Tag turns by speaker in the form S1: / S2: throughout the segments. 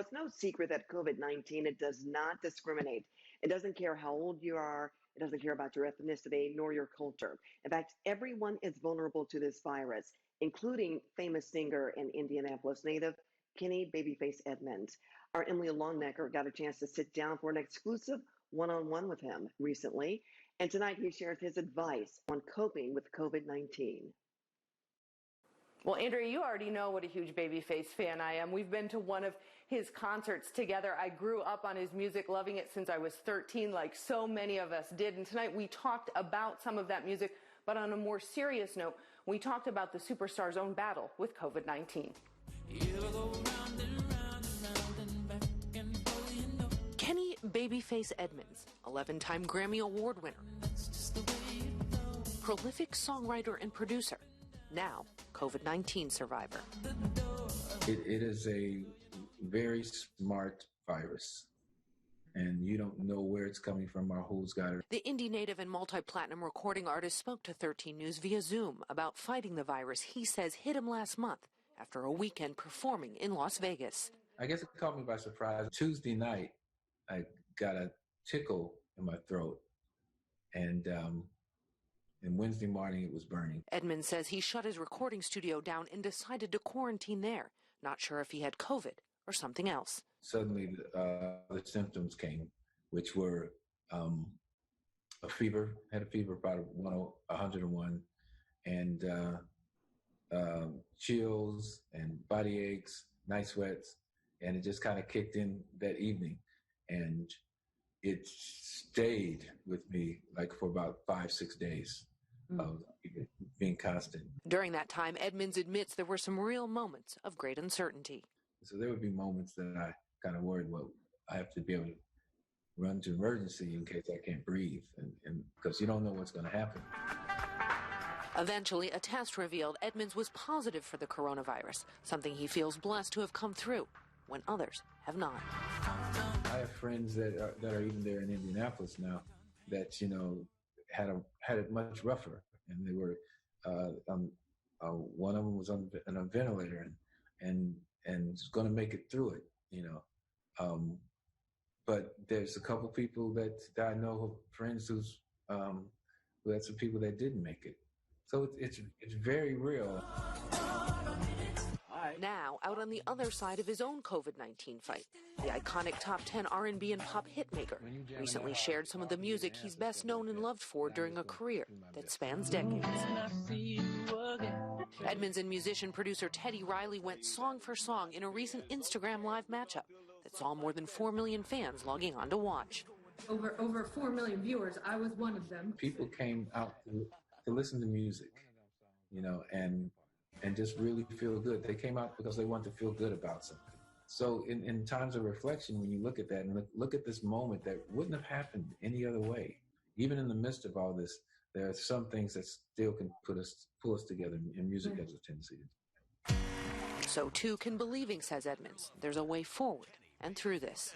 S1: it's no secret that COVID-19, it does not discriminate. It doesn't care how old you are. It doesn't care about your ethnicity nor your culture. In fact, everyone is vulnerable to this virus, including famous singer and Indianapolis native Kenny Babyface Edmonds. Our Emily Longnecker got a chance to sit down for an exclusive one-on-one with him recently, and tonight he shares his advice on coping with COVID-19.
S2: Well, Andrea, you already know what a huge Babyface fan I am. We've been to one of his concerts together. I grew up on his music, loving it since I was 13, like so many of us did. And tonight we talked about some of that music, but on a more serious note, we talked about the superstar's own battle with COVID-19. Kenny Babyface Edmonds, 11-time Grammy Award winner, prolific songwriter and producer, now COVID-19 survivor.
S3: It is a very smart virus, and you don't know where it's coming from or who's got it.
S2: The indie native and multi-platinum recording artist spoke to 13 News via Zoom about fighting the virus he says hit him last month after a weekend performing in Las Vegas.
S3: I guess it caught me by surprise. Tuesday night, I got a tickle in my throat, and Wednesday morning it was burning.
S2: Edmonds says he shut his recording studio down and decided to quarantine there, not sure if he had COVID or something else.
S3: Suddenly the symptoms came, which were a fever, had a fever about 101, and chills and body aches, night sweats, and it just kind of kicked in that evening. And it stayed with me like for about 5-6 days of being constant.
S2: During that time, Edmonds admits there were some real moments of great uncertainty.
S3: So there would be moments that I kind of worried, well, I have to be able to run to emergency in case I can't breathe, and because you don't know what's going to happen.
S2: Eventually, a test revealed Edmonds was positive for the coronavirus, something he feels blessed to have come through when others have not.
S3: I have friends that are even there in Indianapolis now that, you know, had it much rougher, and they were one of them was on a ventilator and was going to make it through it, you know. But there's a couple people that I know, friends who had some people that didn't make it. So it's very real.
S2: Now, out on the other side of his own COVID-19 fight, the iconic top 10 R&B and pop hitmaker recently shared some of the music he's best known and loved for during a career that spans decades. Edmonds and musician-producer Teddy Riley went song for song in a recent Instagram Live matchup that saw more than 4 million fans logging on to watch.
S4: Over 4 million viewers. I was one of them.
S3: People came out to listen to music, you know, and just really feel good. They came out because they want to feel good about something. So in times of reflection, when you look at that and look at this moment that wouldn't have happened any other way, even in the midst of all this, there are some things that still can pull us together, and music has a tendency to do that.
S2: So too can believing, says Edmonds. There's a way forward and through this.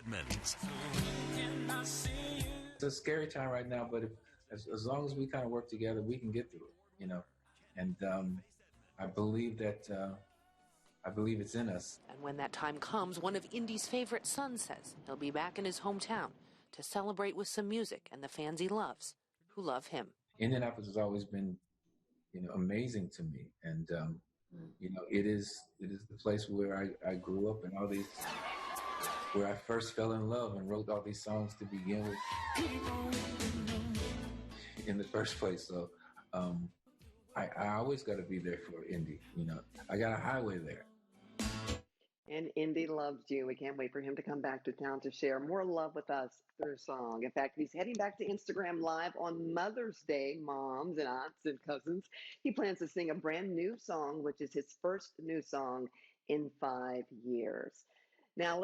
S3: It's a scary time right now, but as long as we kind of work together, we can get through it, you know. And I believe that I believe it's in us.
S2: And when that time comes, one of Indy's favorite sons says he'll be back in his hometown to celebrate with some music and the fans he loves, who love him.
S3: Indianapolis has always been, you know, amazing to me, and you know, it is the place where I grew up, and all these, where I first fell in love and wrote all these songs to begin with in the first place. So I always got to be there for Indy. You know, I got a highway there.
S1: And Indy loves you. We can't wait for him to come back to town to share more love with us through song. In fact, he's heading back to Instagram Live on Mother's Day, moms and aunts and cousins. He plans to sing a brand new song, which is his first new song in 5 years. Now,